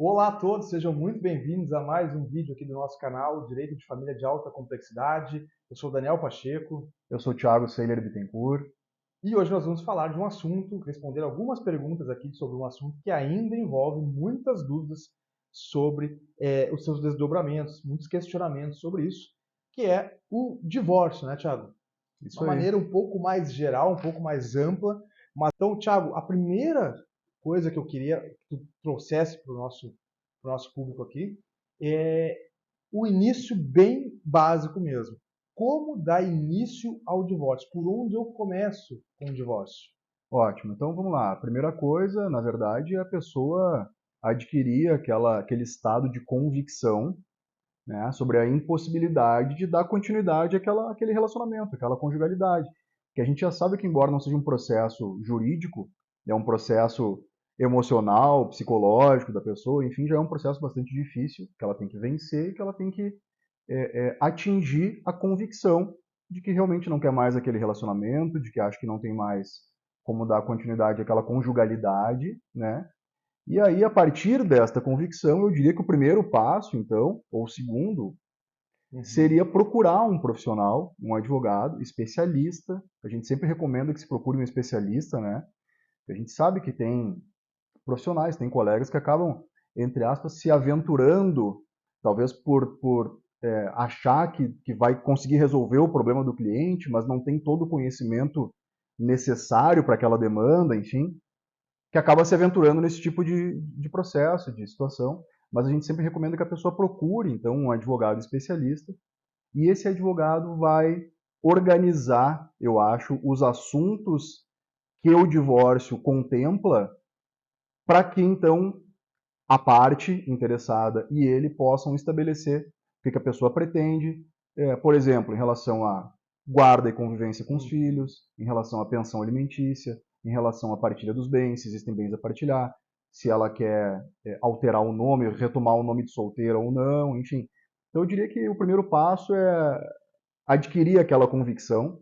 Olá a todos, sejam muito bem-vindos a mais um vídeo aqui do nosso canal Direito de Família de Alta Complexidade. Eu sou Daniel Pacheco Eu sou o Thiago Seiler Bittencourt. e hoje nós vamos falar de um assunto, responder algumas perguntas aqui sobre um assunto que ainda envolve muitas dúvidas sobre os seus desdobramentos, muitos questionamentos sobre isso, que é o divórcio, né, Thiago? Isso Uma aí. maneira um pouco mais geral, um pouco mais ampla. Mas então, Thiago, a primeira coisa que eu queria que tu trouxesse para o nosso público aqui é o início bem básico mesmo. Como dar início ao divórcio? Por onde eu começo com o divórcio? Ótimo. Então vamos lá. A primeira coisa, na verdade, é a pessoa adquirir aquele estado de convicção, né, sobre a impossibilidade de dar continuidade àquele relacionamento, àquela conjugalidade. Que a gente já sabe que, embora não seja um processo jurídico, é um processo emocional, psicológico da pessoa, enfim, já é um processo bastante difícil, que ela tem que vencer e que ela tem que atingir a convicção de que realmente não quer mais aquele relacionamento, de que acha que não tem mais como dar continuidade àquela conjugalidade, né? E aí, a partir desta convicção, eu diria que o primeiro passo, então, ou o segundo, Uhum. seria procurar um profissional, um advogado, especialista. A gente sempre recomenda que se procure um especialista, né? A gente sabe que tem profissionais, tem colegas que acabam, entre aspas, se aventurando, talvez por achar que vai conseguir resolver o problema do cliente, mas não tem todo o conhecimento necessário para aquela demanda, enfim, que acaba se aventurando nesse tipo de processo, de situação. Mas a gente sempre recomenda que a pessoa procure, então, um advogado especialista, e esse advogado vai organizar, eu acho, os assuntos que o divórcio contempla, para que então a parte interessada e ele possam estabelecer o que a pessoa pretende, por exemplo, em relação à guarda e convivência com os Uhum. filhos, em relação à pensão alimentícia, em relação à partilha dos bens, se existem bens a partilhar, se ela quer alterar o nome, retomar o nome de solteira ou não, enfim. Então eu diria que o primeiro passo é adquirir aquela convicção,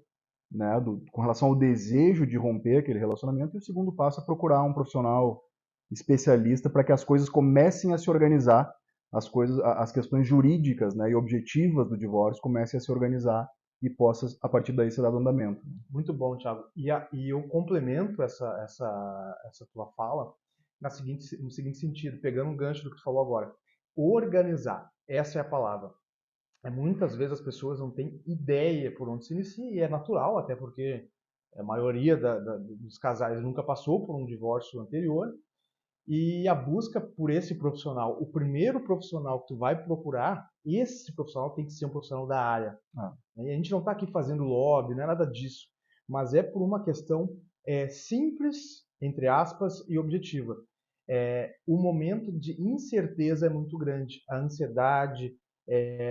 né, com relação ao desejo de romper aquele relacionamento, e o segundo passo é procurar um profissional especialista para que as coisas comecem a se organizar, as questões jurídicas, né, e objetivas do divórcio comecem a se organizar e possa, a partir daí, ser dado andamento. Muito bom, Thiago. E eu complemento essa tua fala no seguinte sentido, pegando um gancho do que tu falou agora. Organizar, essa é a palavra. Muitas vezes as pessoas não têm ideia por onde se inicia, e é natural, até porque a maioria dos casais nunca passou por um divórcio anterior, e a busca por esse profissional, o primeiro profissional que tu vai procurar, esse profissional tem que ser um profissional da área. Ah, E a gente não está aqui fazendo lobby, não é nada disso, mas é por uma questão simples, entre aspas, e objetiva. O momento de incerteza é muito grande, a ansiedade,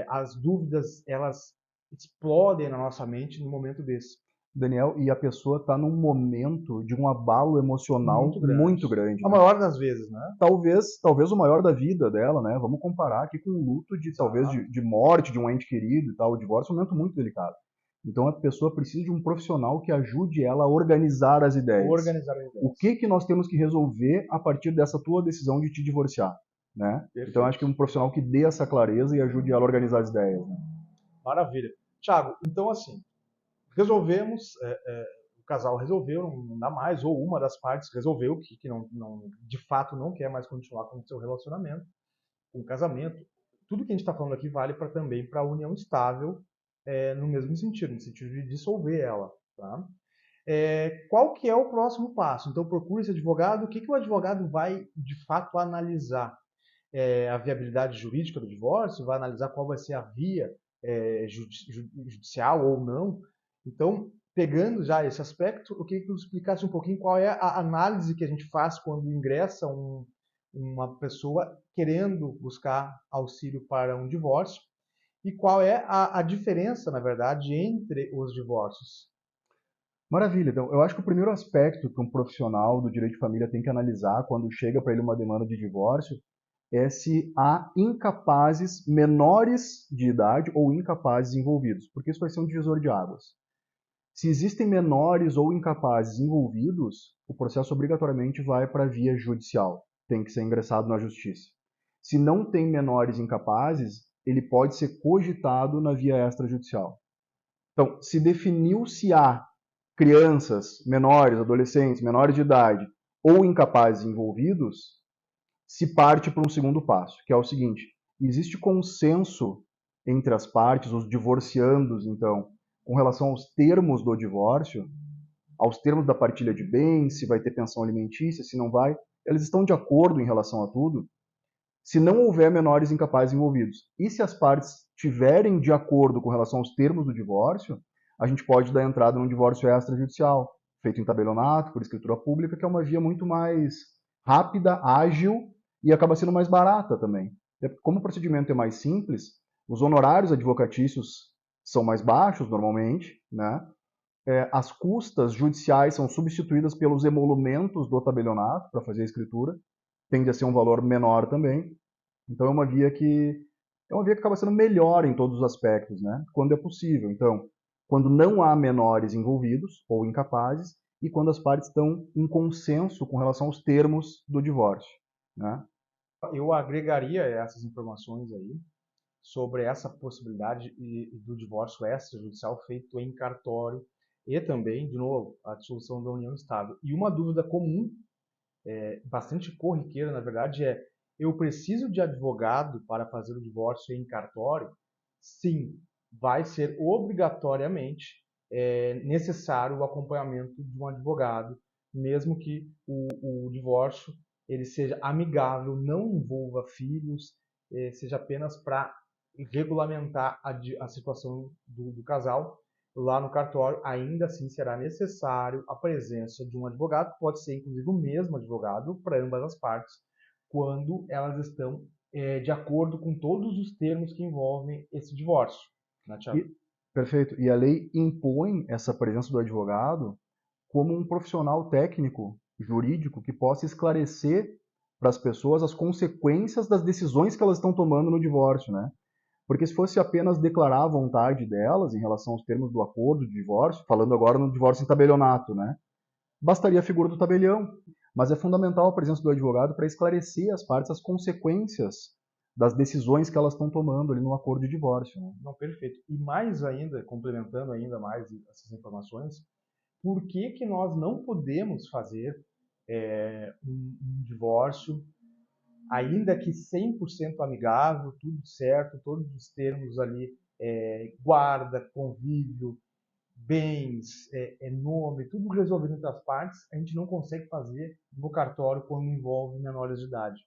as dúvidas, elas explodem na nossa mente no momento desse. Daniel, e a pessoa está num momento de um abalo emocional Muito grande. muito grande, A né? maior das vezes, né? Talvez o maior da vida dela, né? Vamos comparar aqui com o luto de talvez Exato. de morte de um ente querido e tal. O divórcio é um momento muito delicado. Então a pessoa precisa de um profissional que ajude ela a organizar as ideias. Organizar as O ideias. que nós temos que resolver a partir dessa tua decisão de te divorciar, né? Então acho Perfeito. que um profissional que dê essa clareza e ajude ela a organizar as ideias, né? Maravilha. Tiago, então assim, resolvemos, o casal resolveu, não dá mais, ou uma das partes resolveu que de fato não quer mais continuar com o seu relacionamento, com o casamento. Tudo que a gente está falando aqui vale também para a união estável, no mesmo sentido, no sentido de dissolver ela. Tá? Qual que é o próximo passo? Então procure esse advogado. O que o advogado vai de fato analisar? A viabilidade jurídica do divórcio, vai analisar qual vai ser a via judicial ou não. Então, pegando já esse aspecto, eu queria que tu explicasse um pouquinho qual é a análise que a gente faz quando ingressa uma pessoa querendo buscar auxílio para um divórcio e qual é a diferença, na verdade, entre os divórcios. Maravilha. Então, eu acho que o primeiro aspecto que um profissional do direito de família tem que analisar quando chega para ele uma demanda de divórcio é se há incapazes menores de idade ou incapazes envolvidos, porque isso vai ser um divisor de águas. Se existem menores ou incapazes envolvidos, o processo obrigatoriamente vai para a via judicial, tem que ser ingressado na justiça. Se não tem menores incapazes, ele pode ser cogitado na via extrajudicial. Então, se definiu se há crianças, menores, adolescentes, menores de idade ou incapazes envolvidos, se parte para um segundo passo, que é o seguinte: existe consenso entre as partes, os divorciandos, então, com relação aos termos do divórcio, aos termos da partilha de bens, se vai ter pensão alimentícia, se não vai, eles estão de acordo em relação a tudo, se não houver menores incapazes envolvidos. E se as partes tiverem de acordo com relação aos termos do divórcio, a gente pode dar entrada num divórcio extrajudicial, feito em tabelionato, por escritura pública, que é uma via muito mais rápida, ágil e acaba sendo mais barata também. Como o procedimento é mais simples, os honorários advocatícios são mais baixos normalmente, né? As custas judiciais são substituídas pelos emolumentos do tabelionato para fazer a escritura, tende a ser um valor menor também. Então é uma via que acaba sendo melhor em todos os aspectos, né? Quando é possível. Então, quando não há menores envolvidos ou incapazes e quando as partes estão em consenso com relação aos termos do divórcio, né? Eu agregaria essas informações aí sobre essa possibilidade do divórcio extrajudicial feito em cartório e também, de novo, a dissolução da união estável. E uma dúvida comum, bastante corriqueira, na verdade, é: eu preciso de advogado para fazer o divórcio em cartório? Sim, vai ser obrigatoriamente necessário o acompanhamento de um advogado, mesmo que o divórcio ele seja amigável, não envolva filhos, seja apenas para regulamentar a situação do casal. Lá no cartório, ainda assim será necessário a presença de um advogado, pode ser inclusive o mesmo advogado para ambas as partes, quando elas estão de acordo com todos os termos que envolvem esse divórcio. Né, Thiago? Perfeito. E a lei impõe essa presença do advogado como um profissional técnico, jurídico, que possa esclarecer para as pessoas as consequências das decisões que elas estão tomando no divórcio, né? Porque se fosse apenas declarar a vontade delas em relação aos termos do acordo de divórcio, falando agora no divórcio em tabelionato, né? Bastaria a figura do tabelião, mas é fundamental a presença do advogado para esclarecer às partes as consequências das decisões que elas estão tomando ali no acordo de divórcio. Né? Não, perfeito. E mais ainda, complementando ainda mais essas informações, por que que nós não podemos fazer um divórcio, ainda que 100% amigável, tudo certo, todos os termos ali, guarda, convívio, bens, nome, tudo resolvido entre as partes, a gente não consegue fazer no cartório quando envolve menores de idade.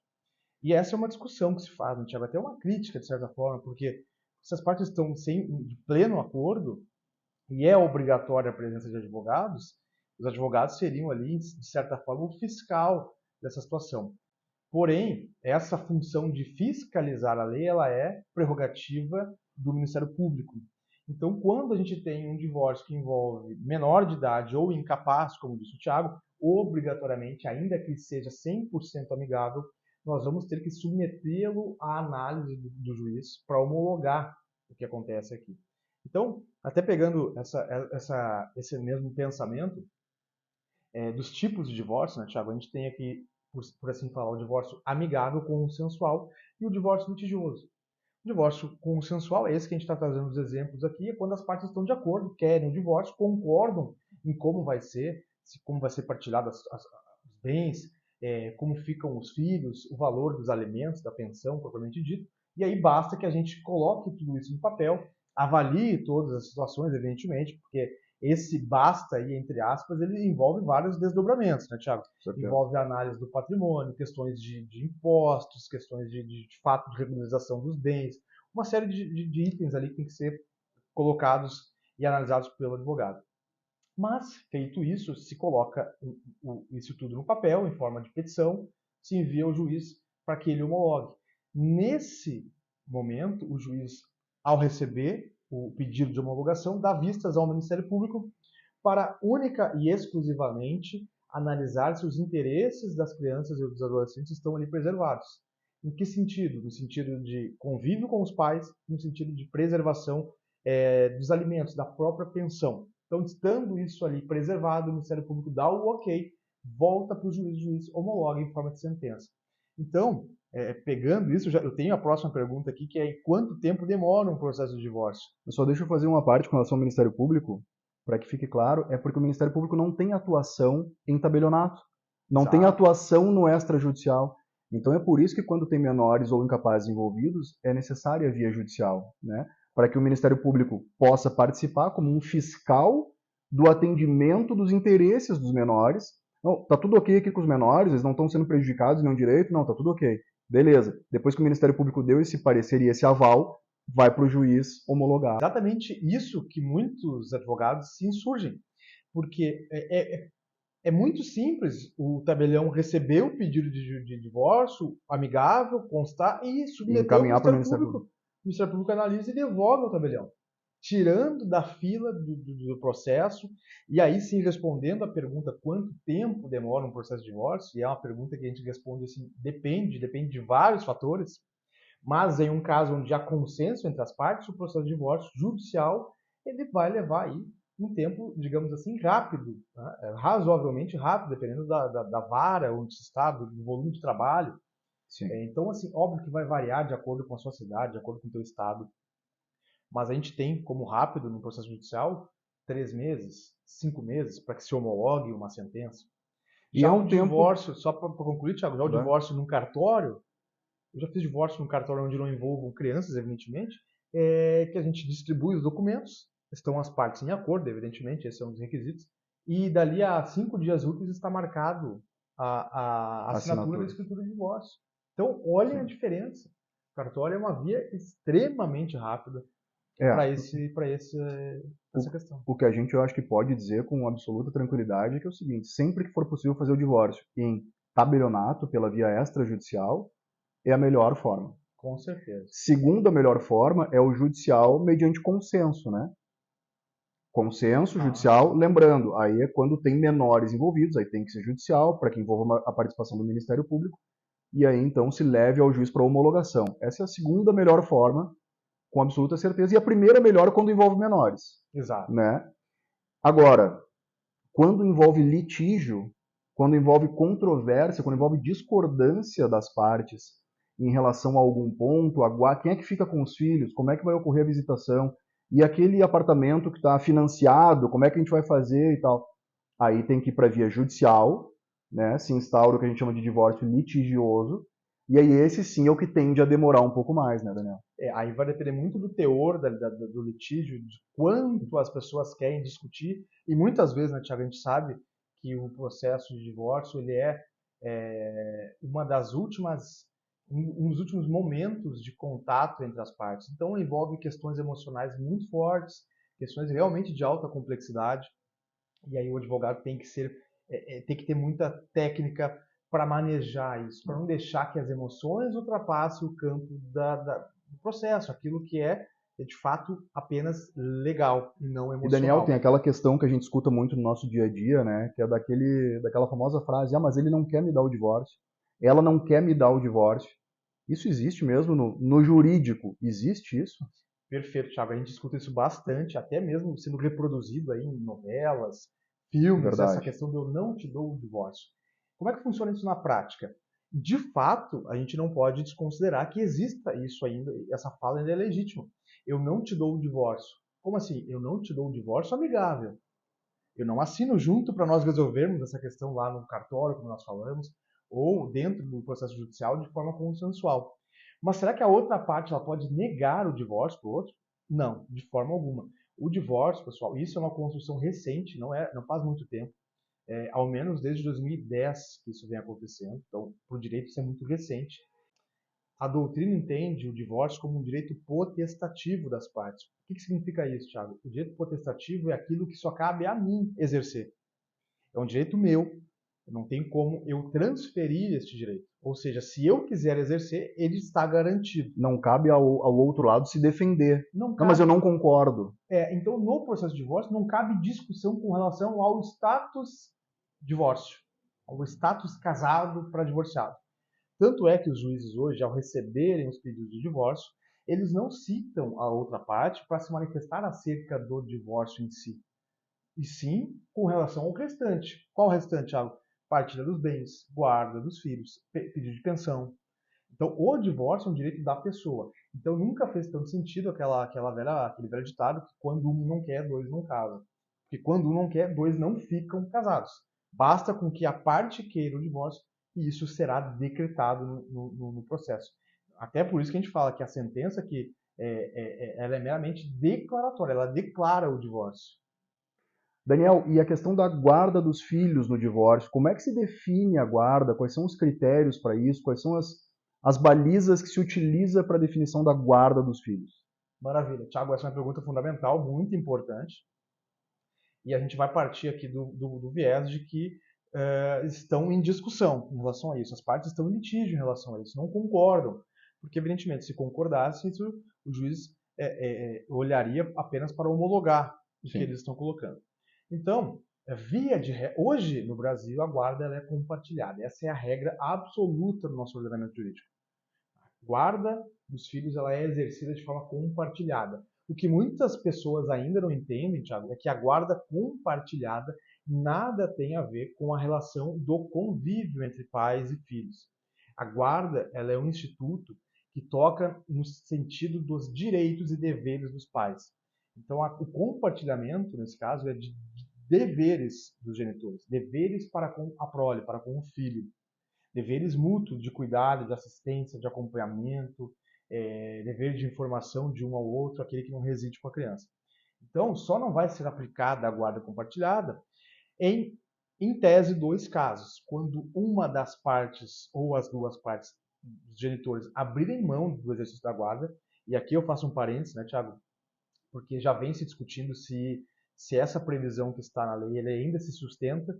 E essa é uma discussão que se faz, né, Thiago? Até uma crítica, de certa forma, porque se as partes estão de pleno acordo e é obrigatória a presença de advogados, os advogados seriam ali, de certa forma, o fiscal dessa situação. Porém, essa função de fiscalizar a lei, ela é prerrogativa do Ministério Público. Então, quando a gente tem um divórcio que envolve menor de idade ou incapaz, como disse o Thiago, obrigatoriamente, ainda que seja 100% amigável, nós vamos ter que submetê-lo à análise do juiz para homologar o que acontece aqui. Então, até pegando esse mesmo pensamento dos tipos de divórcio, né, Thiago? A gente tem aqui, por assim falar, o divórcio amigável, consensual e o divórcio litigioso. O divórcio consensual é esse que a gente está trazendo os exemplos aqui, é quando as partes estão de acordo, querem o divórcio, concordam em como vai ser, como vai ser partilhado os bens, como ficam os filhos, o valor dos alimentos, da pensão, propriamente dito. E aí basta que a gente coloque tudo isso no papel, avalie todas as situações, evidentemente, porque esse basta aí, entre aspas, ele envolve vários desdobramentos, né, Thiago? Envolve a análise do patrimônio, questões de impostos, questões de fato de regularização dos bens, uma série de itens ali que tem que ser colocados e analisados pelo advogado. Mas, feito isso, se coloca isso tudo no papel, em forma de petição, se envia ao juiz para que ele homologue. Nesse momento, o juiz, ao receber o pedido de homologação, dá vistas ao Ministério Público para única e exclusivamente analisar se os interesses das crianças e dos adolescentes estão ali preservados. Em que sentido? No sentido de convívio com os pais, no sentido de preservação dos alimentos, da própria pensão. Então, estando isso ali preservado, o Ministério Público dá o ok, volta para o juiz homologa em forma de sentença. Então, pegando isso, eu tenho a próxima pergunta aqui, que é quanto tempo demora um processo de divórcio? Eu só deixa eu fazer uma parte com relação ao Ministério Público, para que fique claro, é porque o Ministério Público não tem atuação em tabelionato, não tem Exato. atuação no extrajudicial. Então é por isso que quando tem menores ou incapazes envolvidos, é necessária a via judicial, né? Para que o Ministério Público possa participar como um fiscal do atendimento dos interesses dos menores. Não, tá tudo ok aqui com os menores, eles não estão sendo prejudicados em nenhum direito, não, tá tudo ok. Beleza. Depois que o Ministério Público deu esse parecer e esse aval, vai para o juiz homologar. Exatamente isso que muitos advogados se insurgem, porque é muito simples o tabelião receber o pedido de divórcio amigável, constar e E submeter ao encaminhar para o Ministério Ministério Público. Público. O Ministério Público analisa e devolve ao tabelião, tirando da fila do processo, e aí sim respondendo a pergunta quanto tempo demora um processo de divórcio, e é uma pergunta que a gente responde assim, depende de vários fatores, mas em um caso onde há consenso entre as partes, o processo de divórcio judicial ele vai levar aí um tempo, digamos assim, rápido, né? Razoavelmente rápido, dependendo da vara onde se está, do volume de trabalho. Sim. Então, assim, óbvio que vai variar de acordo com a sua cidade, de acordo com o teu estado, mas a gente tem como rápido no processo judicial 3 meses, 5 meses para que se homologue uma sentença. E é Já o um tempo. divórcio, só para concluir, Thiago, já o Né? divórcio num cartório, eu já fiz divórcio num cartório onde não envolvam crianças, evidentemente, que a gente distribui os documentos, estão as partes em acordo, evidentemente, esse é um dos requisitos, e dali a 5 dias úteis está marcado a assinatura da Assinatura. escritura de divórcio. Então, olhem a Sim. diferença. O cartório é uma via extremamente rápida É, para essa questão. o que a gente eu acho que pode dizer com absoluta tranquilidade é que é o seguinte: sempre que for possível fazer o divórcio em tabelionato, pela via extrajudicial, é a melhor forma. Com certeza. Segunda melhor forma é o judicial mediante consenso, né? Consenso judicial, lembrando, aí é quando tem menores envolvidos, aí tem que ser judicial, para que envolva a participação do Ministério Público, e aí então se leve ao juiz para homologação. Essa é a segunda melhor forma, com absoluta certeza, e a primeira melhor quando envolve menores. Exato. Né? Agora, quando envolve litígio, quando envolve controvérsia, quando envolve discordância das partes em relação a algum ponto, quem é que fica com os filhos, como é que vai ocorrer a visitação, e aquele apartamento que está financiado, como é que a gente vai fazer e tal. Aí tem que ir para a via judicial, né? Se instaura o que a gente chama de divórcio litigioso, e aí esse sim é o que tende a demorar um pouco mais, né, Daniel? Aí vai depender muito do teor do litígio, de quanto as pessoas querem discutir. E muitas vezes, né, Thiago, a gente sabe que o processo de divórcio ele uma das últimas, um dos últimos momentos de contato entre as partes. Então envolve questões emocionais muito fortes, questões realmente de alta complexidade. E aí o advogado tem que ter muita técnica para manejar isso, para não deixar que as emoções ultrapassem o campo do processo, aquilo que é de fato apenas legal e não E Daniel, tem emocional. aquela questão que a gente escuta muito no nosso dia a dia, né? Que é daquela famosa frase: ah, mas ele não quer me dar o divórcio. Ela não quer me dar o divórcio. Isso existe mesmo no jurídico? Existe isso? Perfeito, Thiago. A gente escuta isso bastante, até mesmo sendo reproduzido aí em novelas, filmes, essa Verdade. questão do eu não te dou o divórcio. Como é que funciona isso na prática? De fato, a gente não pode desconsiderar que exista isso ainda, essa fala ainda é legítima. Eu não te dou o divórcio. Como assim? Eu não te dou o divórcio amigável. Eu não assino junto para nós resolvermos essa questão lá no cartório, como nós falamos, ou dentro do processo judicial de forma consensual. Mas será que a outra parte ela pode negar o divórcio para o outro? Não, de forma alguma. O divórcio, pessoal, isso é uma construção recente, não faz muito tempo, ao menos desde 2010 que isso vem acontecendo. Então, para o direito isso é muito recente. A doutrina entende o divórcio como um direito potestativo das partes. O que significa isso, Thiago? O direito potestativo é aquilo que só cabe a mim exercer. É um direito meu. Não tem como eu transferir este direito. Ou seja, se eu quiser exercer, ele está garantido. Não cabe ao outro lado se defender. Não Não, mas eu cabe. não concordo. Então, no processo de divórcio, não cabe discussão com relação ao status divórcio, ao status casado para divorciado. Tanto é que os juízes hoje, ao receberem os pedidos de divórcio, eles não citam a outra parte para se manifestar acerca do divórcio em si, e sim com relação ao restante. Qual o restante, Thiago? Partilha dos bens, guarda dos filhos, pedido de pensão. Então, o divórcio é um direito da pessoa. Então, nunca fez tanto sentido aquele velho ditado que quando um não quer, dois não casam. Porque quando um não quer, dois não ficam casados. Basta com que a parte queira o divórcio e isso será decretado no processo. Até por isso que a gente fala que a sentença ela é meramente declaratória, ela declara o divórcio. Daniel, e a questão da guarda dos filhos no divórcio, como é que se define a guarda? Quais são os critérios para isso? Quais são as balizas que se utiliza para a definição da guarda dos filhos? Maravilha. Tiago, essa é uma pergunta fundamental, muito importante. E a gente vai partir aqui do viés de que estão em discussão em relação a isso. As partes estão em litígio em relação a isso, não concordam. Porque, evidentemente, se concordasse, o juiz olharia apenas para homologar o que eles estão colocando. Então, hoje no Brasil, a guarda ela é compartilhada. Essa é a regra absoluta do nosso ordenamento jurídico. A guarda dos filhos ela é exercida de forma compartilhada. O que muitas pessoas ainda não entendem, Thiago, é que a guarda compartilhada nada tem a ver com a relação do convívio entre pais e filhos. A guarda ela é um instituto que toca no sentido dos direitos e deveres dos pais. Então, o compartilhamento, nesse caso, é de deveres dos genitores, deveres para com a prole, para com o filho, deveres mútuos de cuidado, de assistência, de acompanhamento, dever de informação de um ao outro, aquele que não reside com a criança. Então, só não vai ser aplicada a guarda compartilhada em tese, dois casos. Quando uma das partes ou as duas partes dos genitores abrirem mão do exercício da guarda, e aqui eu faço um parênteses, né, Thiago? Porque já vem se discutindo se essa previsão que está na lei ele ainda se sustenta,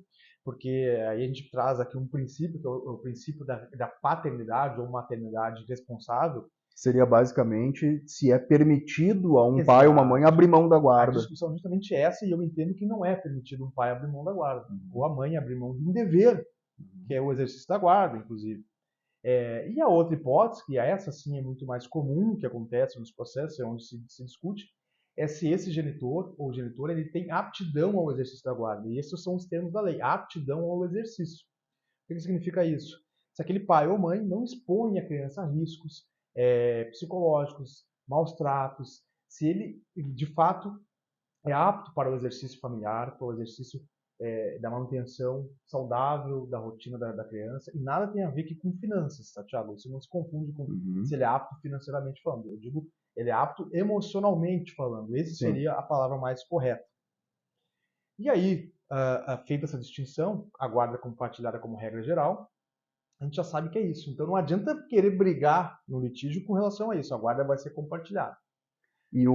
porque aí a gente traz aqui um princípio, que é o princípio da paternidade ou maternidade responsável. Seria basicamente se é permitido a um pai ou uma mãe abrir mão da guarda. A discussão é justamente essa, e eu entendo que não é permitido um pai abrir mão da guarda, ou a mãe abrir mão de um dever, que é o exercício da guarda, inclusive. E a outra hipótese, que essa sim é muito mais comum, que acontece nos processos, é onde se discute, é se esse genitor ou genitora ele tem aptidão ao exercício da guarda. E esses são os termos da lei, aptidão ao exercício. O que significa isso? Se aquele pai ou mãe não expõe a criança a riscos psicológicos, maus tratos, se ele de fato é apto para o exercício familiar, para o exercício da manutenção saudável da rotina da criança, e nada tem a ver com finanças, tá, Thiago? Isso não se confunde com se ele é apto financeiramente falando. Eu digo, ele é apto emocionalmente falando. Essa seria a palavra mais correta. E aí, feita essa distinção, a guarda compartilhada como regra geral, a gente já sabe que é isso. Então não adianta querer brigar no litígio com relação a isso. A guarda vai ser compartilhada. E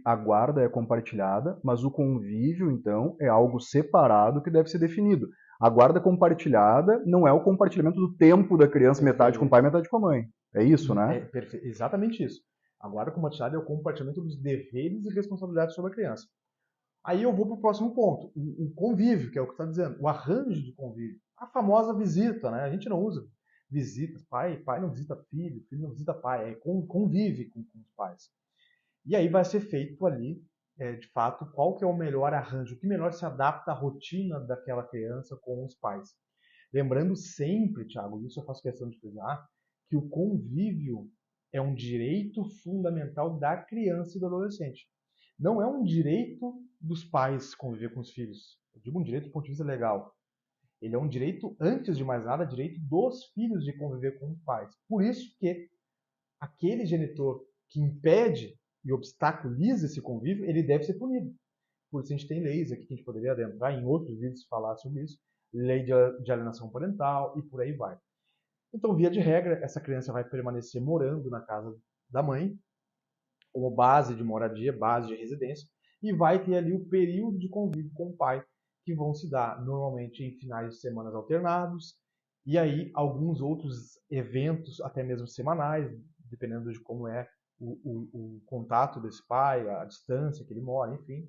a guarda é compartilhada, mas o convívio, então, é algo separado que deve ser definido. A guarda compartilhada não é o compartilhamento do tempo da criança, metade com o pai, metade com a mãe. É isso, né? Exatamente isso. A guarda compartilhada é o compartilhamento dos deveres e responsabilidades sobre a criança. Aí eu vou para o próximo ponto, o convívio, que é o que está dizendo, o arranjo de convívio. A famosa visita, né? A gente não usa visitas, pai não visita filho, filho não visita pai, convive com os pais. E aí vai ser feito ali, de fato, qual que é o melhor arranjo, o que melhor se adapta à rotina daquela criança com os pais. Lembrando sempre, Thiago, isso eu faço questão de frisar, que o convívio é um direito fundamental da criança e do adolescente. Não é um direito dos pais conviver com os filhos. Eu digo um direito do ponto de vista legal. Ele é um direito, antes de mais nada, direito dos filhos de conviver com os pais. Por isso que aquele genitor que impede e obstaculiza esse convívio, ele deve ser punido. Por isso a gente tem leis aqui que a gente poderia adentrar em outros vídeos falar sobre isso, lei de alienação parental e por aí vai. Então, via de regra, essa criança vai permanecer morando na casa da mãe, como base de moradia, base de residência, e vai ter ali o período de convívio com o pai, que vão se dar normalmente em finais de semanas alternados, e aí alguns outros eventos, até mesmo semanais, dependendo de como é o contato desse pai, a distância que ele mora, enfim.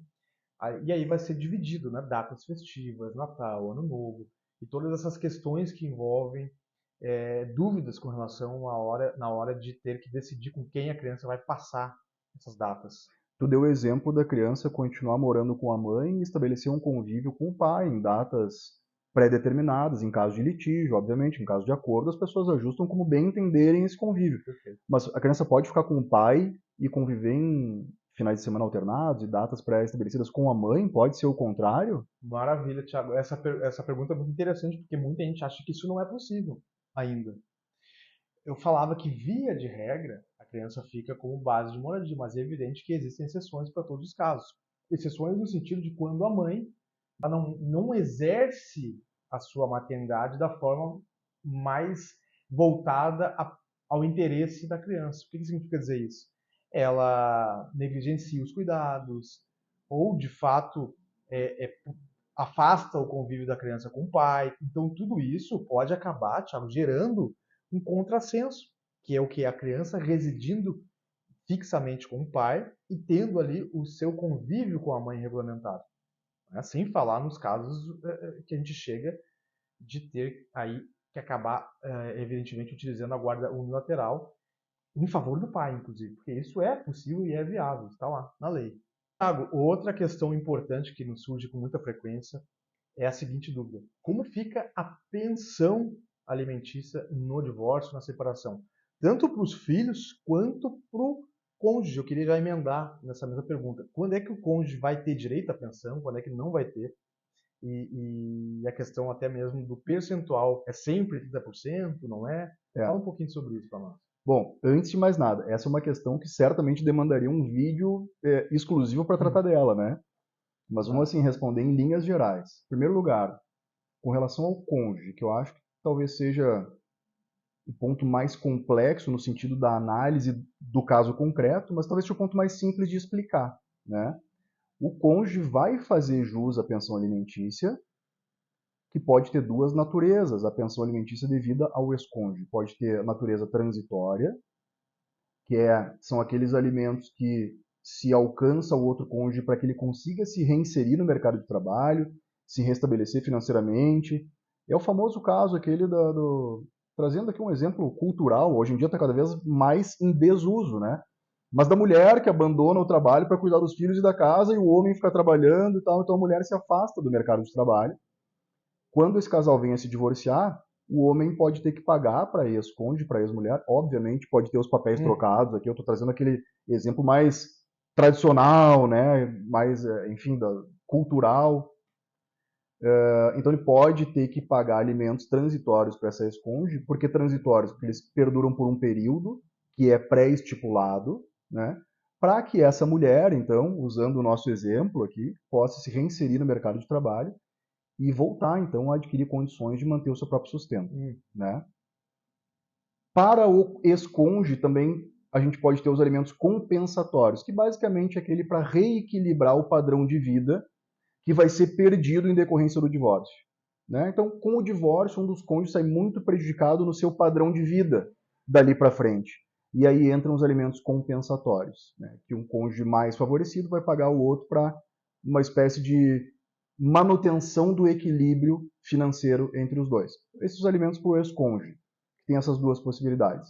E aí vai ser dividido, né? Datas festivas, Natal, Ano Novo, e todas essas questões que envolvem dúvidas com relação na hora de ter que decidir com quem a criança vai passar essas datas. Tu deu o exemplo da criança continuar morando com a mãe e estabelecer um convívio com o pai em datas pré-determinadas, em caso de litígio, obviamente, em caso de acordo, as pessoas ajustam como bem entenderem esse convívio. Mas a criança pode ficar com o pai e conviver em finais de semana alternados e datas pré-estabelecidas com a mãe? Pode ser o contrário? Maravilha, Thiago. Essa pergunta é muito interessante porque muita gente acha que isso não é possível ainda. Eu falava que, via de regra, a criança fica como base de moradia, mas é evidente que existem exceções para todos os casos. Exceções no sentido de quando a mãe não exerce a sua maternidade da forma mais voltada ao interesse da criança. O que significa dizer isso? Ela negligencia os cuidados, ou de fato afasta o convívio da criança com o pai. Então tudo isso pode acabar, Thiago, gerando um contrassenso, que é o que? A criança residindo fixamente com o pai e tendo ali o seu convívio com a mãe regulamentado. Sem falar nos casos que a gente chega de ter aí que acabar, evidentemente, utilizando a guarda unilateral em favor do pai, inclusive, porque isso é possível e é viável, está lá na lei. Tiago, outra questão importante que nos surge com muita frequência é a seguinte dúvida: como fica a pensão alimentícia no divórcio, na separação? Tanto para os filhos quanto para o cônjuge. Eu queria já emendar nessa mesma pergunta. Quando é que o cônjuge vai ter direito à pensão? Quando é que não vai ter? E a questão até mesmo do percentual, é sempre 30%, não é? Fala um pouquinho sobre isso para nós. Bom, antes de mais nada, essa é uma questão que certamente demandaria um vídeo exclusivo para tratar dela, né? Mas vamos assim responder em linhas gerais. Em primeiro lugar, com relação ao cônjuge, que eu acho que talvez seja o ponto mais complexo no sentido da análise do caso concreto, mas talvez seja o ponto mais simples de explicar, né? O cônjuge vai fazer jus à pensão alimentícia, que pode ter duas naturezas. A pensão alimentícia devida ao ex-cônjuge pode ter a natureza transitória, que são aqueles alimentos que se alcança o outro cônjuge para que ele consiga se reinserir no mercado de trabalho, se restabelecer financeiramente. É o famoso caso aquele trazendo aqui um exemplo cultural, hoje em dia está cada vez mais em desuso, né? Mas da mulher que abandona o trabalho para cuidar dos filhos e da casa e o homem fica trabalhando e tal, então a mulher se afasta do mercado de trabalho. Quando esse casal vem a se divorciar, o homem pode ter que pagar para ex-cônjuge, para ex-mulher, obviamente pode ter os papéis trocados, aqui eu estou trazendo aquele exemplo mais tradicional, né, mais, enfim, cultural. Então ele pode ter que pagar alimentos transitórios para essa ex-cônjuge. Por que transitórios? Porque eles perduram por um período que é pré-estipulado, né, para que essa mulher, então, usando o nosso exemplo aqui, possa se reinserir no mercado de trabalho e voltar, então, a adquirir condições de manter o seu próprio sustento, né? Para o ex-cônjuge também a gente pode ter os alimentos compensatórios, que basicamente é aquele para reequilibrar o padrão de vida que vai ser perdido em decorrência do divórcio, né? Então, com o divórcio, um dos cônjuges sai muito prejudicado no seu padrão de vida dali para frente. E aí entram os alimentos compensatórios, né? Que um cônjuge mais favorecido vai pagar o outro para uma espécie de manutenção do equilíbrio financeiro entre os dois. Esses alimentos para o ex-cônjuge, que tem essas duas possibilidades.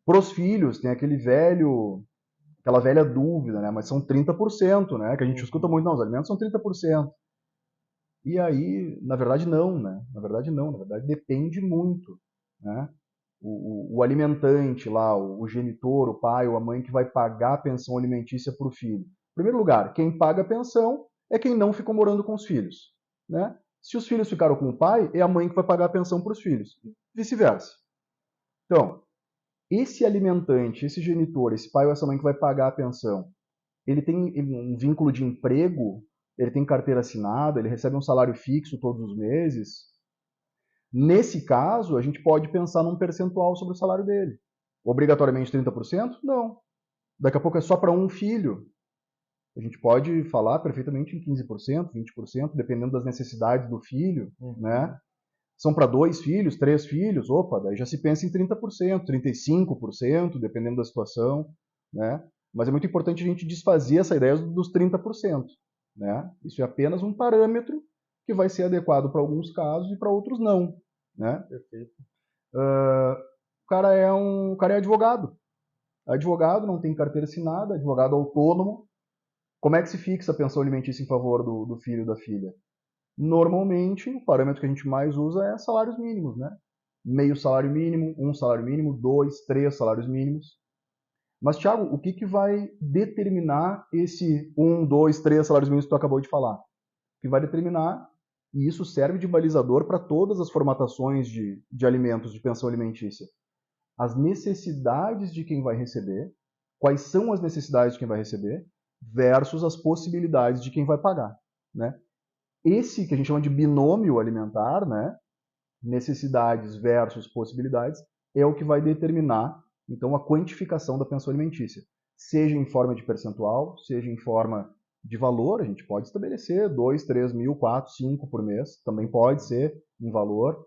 Para os filhos, tem aquela velha dúvida, né? Mas são 30%, né? Que a gente escuta muito, não, os alimentos são 30%. E aí, na verdade, não, né? Na verdade, não. Na verdade, depende muito, né? O alimentante lá, o genitor, o pai ou a mãe que vai pagar a pensão alimentícia para o filho. Em primeiro lugar, quem paga a pensão é quem não ficou morando com os filhos, né? Se os filhos ficaram com o pai, é a mãe que vai pagar a pensão para os filhos. Vice-versa. Então, esse alimentante, esse genitor, esse pai ou essa mãe que vai pagar a pensão, ele tem um vínculo de emprego, ele tem carteira assinada, ele recebe um salário fixo todos os meses. Nesse caso, a gente pode pensar num percentual sobre o salário dele. Obrigatoriamente 30%? Não. Daqui a pouco é só para um filho. A gente pode falar perfeitamente em 15%, 20%, dependendo das necessidades do filho, né? São para 2 filhos, 3 filhos, opa, daí já se pensa em 30%, 35%, dependendo da situação, né? Mas é muito importante a gente desfazer essa ideia dos 30%, né? Isso é apenas um parâmetro que vai ser adequado para alguns casos e para outros não, né? Perfeito. O cara é advogado. Advogado, não tem carteira assinada, advogado autônomo. Como é que se fixa a pensão alimentícia em favor do filho ou da filha? Normalmente, o parâmetro que a gente mais usa é salários mínimos, né? Meio salário mínimo, um salário mínimo, 2, 3 salários mínimos. Mas, Thiago, o que vai determinar esse 1, 2, 3 salários mínimos que tu acabou de falar? O que vai determinar, e isso serve de balizador para todas as formatações de alimentos, de pensão alimentícia, as necessidades de quem vai receber, quais são as necessidades de quem vai receber, versus as possibilidades de quem vai pagar, né? Esse que a gente chama de binômio alimentar, né? Necessidades versus possibilidades, é o que vai determinar, então, a quantificação da pensão alimentícia. Seja em forma de percentual, seja em forma de valor, a gente pode estabelecer 2, 3 mil, 4, 5 por mês, também pode ser em valor,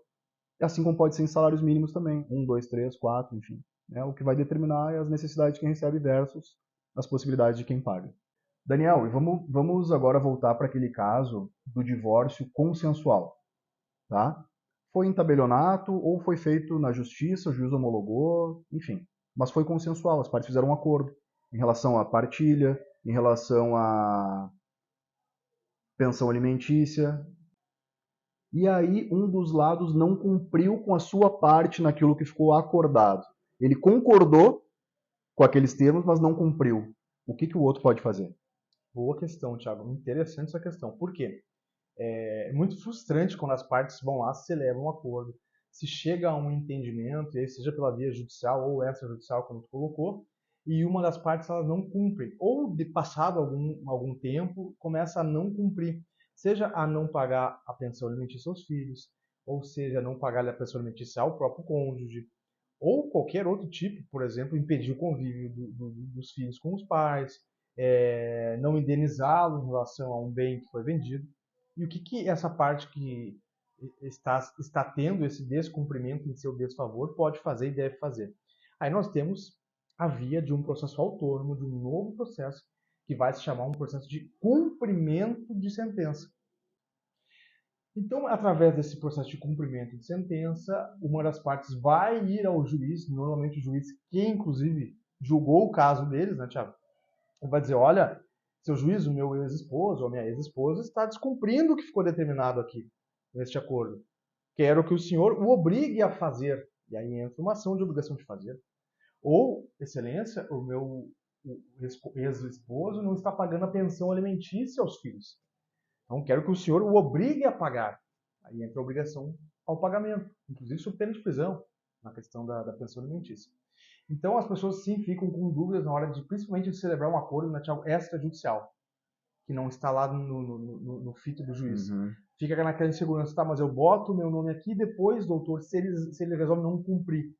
assim como pode ser em salários mínimos também, 1, 2, 3, 4, enfim. O que vai determinar é as necessidades de quem recebe versus as possibilidades de quem paga. Daniel, e vamos agora voltar para aquele caso do divórcio consensual, tá? Foi em tabelionato ou foi feito na justiça, o juiz homologou, enfim. Mas foi consensual, as partes fizeram um acordo em relação à partilha, em relação à pensão alimentícia. E aí um dos lados não cumpriu com a sua parte naquilo que ficou acordado. Ele concordou com aqueles termos, mas não cumpriu. O que o outro pode fazer? Boa questão, Thiago. Interessante essa questão. Por quê? É muito frustrante quando as partes vão lá, celebram um acordo, se chega a um entendimento, e aí seja pela via judicial ou extrajudicial, como tu colocou, e uma das partes ela não cumpre, ou de passado algum tempo, começa a não cumprir, seja a não pagar a pensão alimentícia aos filhos, ou seja, a não pagar a pensão alimentícia ao próprio cônjuge, ou qualquer outro tipo, por exemplo, impedir o convívio dos filhos com os pais, não indenizá-lo em relação a um bem que foi vendido. E o que essa parte que está tendo esse descumprimento em seu desfavor pode fazer e deve fazer? Aí nós temos a via de um processo autônomo, de um novo processo, que vai se chamar um processo de cumprimento de sentença. Então, através desse processo de cumprimento de sentença, uma das partes vai ir ao juiz, normalmente o juiz que, inclusive, julgou o caso deles, né, Thiago? Vai dizer, olha, seu juiz, o meu ex-esposo ou a minha ex-esposa está descumprindo o que ficou determinado aqui, neste acordo. Quero que o senhor o obrigue a fazer. E aí entra uma ação de obrigação de fazer. Ou, excelência, o meu ex-esposo não está pagando a pensão alimentícia aos filhos. Então, quero que o senhor o obrigue a pagar. Aí entra a obrigação ao pagamento, inclusive sob pena de prisão, na questão da pensão alimentícia. Então, as pessoas sim ficam com dúvidas na hora de, principalmente, de celebrar um acordo extrajudicial, que não está lá no fito do juiz. Uhum. Fica naquela insegurança, tá, mas eu boto o meu nome aqui depois, doutor, se ele resolve não cumprir.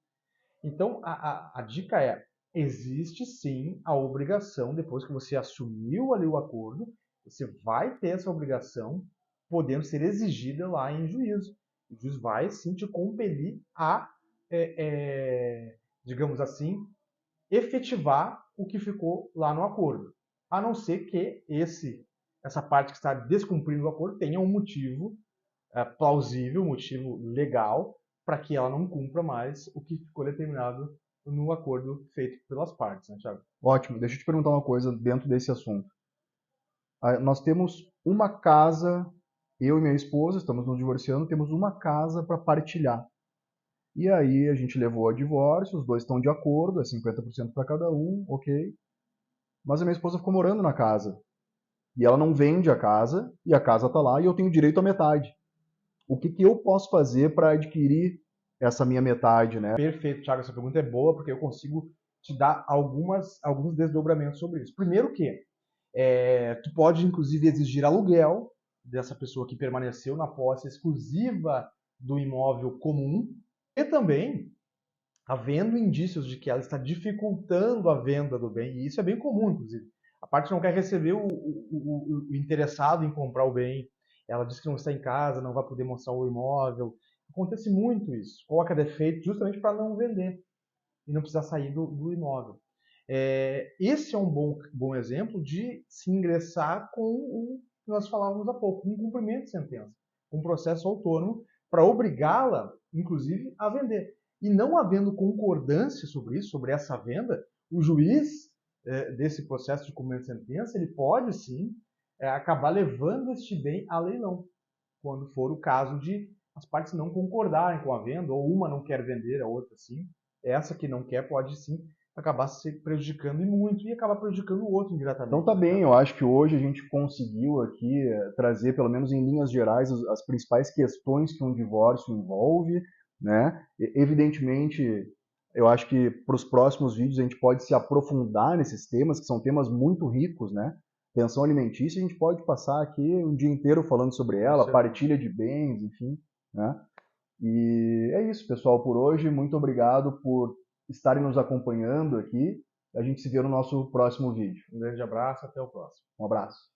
Então, a dica é, existe sim a obrigação, depois que você assumiu ali o acordo, você vai ter essa obrigação podendo ser exigida lá em juízo. O juiz vai sim te compelir a, digamos assim, efetivar o que ficou lá no acordo. A não ser que essa parte que está descumprindo o acordo tenha um motivo plausível, um motivo legal, para que ela não cumpra mais o que ficou determinado no acordo feito pelas partes, né, Thiago? Ótimo. Deixa eu te perguntar uma coisa dentro desse assunto. Nós temos uma casa, eu e minha esposa, estamos nos divorciando, temos uma casa para partilhar. E aí a gente levou a divórcio, os dois estão de acordo, é 50% para cada um, ok. Mas a minha esposa ficou morando na casa. E ela não vende a casa, e a casa está lá, e eu tenho direito à metade. O que eu posso fazer para adquirir essa minha metade, né? Perfeito, Thiago, essa pergunta é boa, porque eu consigo te dar alguns desdobramentos sobre isso. Primeiro que tu pode, inclusive, exigir aluguel dessa pessoa que permaneceu na posse exclusiva do imóvel comum, e também havendo indícios de que ela está dificultando a venda do bem, e isso é bem comum, inclusive. A parte não quer receber o interessado em comprar o bem, ela diz que não está em casa, não vai poder mostrar o imóvel. Acontece muito isso. Coloca defeito justamente para não vender e não precisar sair do imóvel. Esse é um bom exemplo de se ingressar com o que nós falávamos há pouco, um cumprimento de sentença, um processo autônomo para obrigá-la, inclusive, a vender. E não havendo concordância sobre isso, sobre essa venda, o juiz desse processo de cumprimento de sentença, ele pode sim acabar levando este bem a leilão, quando for o caso de as partes não concordarem com a venda, ou uma não quer vender, a outra sim. Essa que não quer pode sim acabar se prejudicando e muito, e acabar prejudicando o outro indiretamente. Então tá bem, eu acho que hoje a gente conseguiu aqui trazer, pelo menos em linhas gerais, as principais questões que um divórcio envolve, né? Evidentemente, eu acho que para os próximos vídeos a gente pode se aprofundar nesses temas, que são temas muito ricos, né? Pensão alimentícia, a gente pode passar aqui um dia inteiro falando sobre ela, partilha de bens, enfim, né? E é isso, pessoal, por hoje. Muito obrigado por estarem nos acompanhando aqui. A gente se vê no nosso próximo vídeo. Um grande abraço, até o próximo. Um abraço.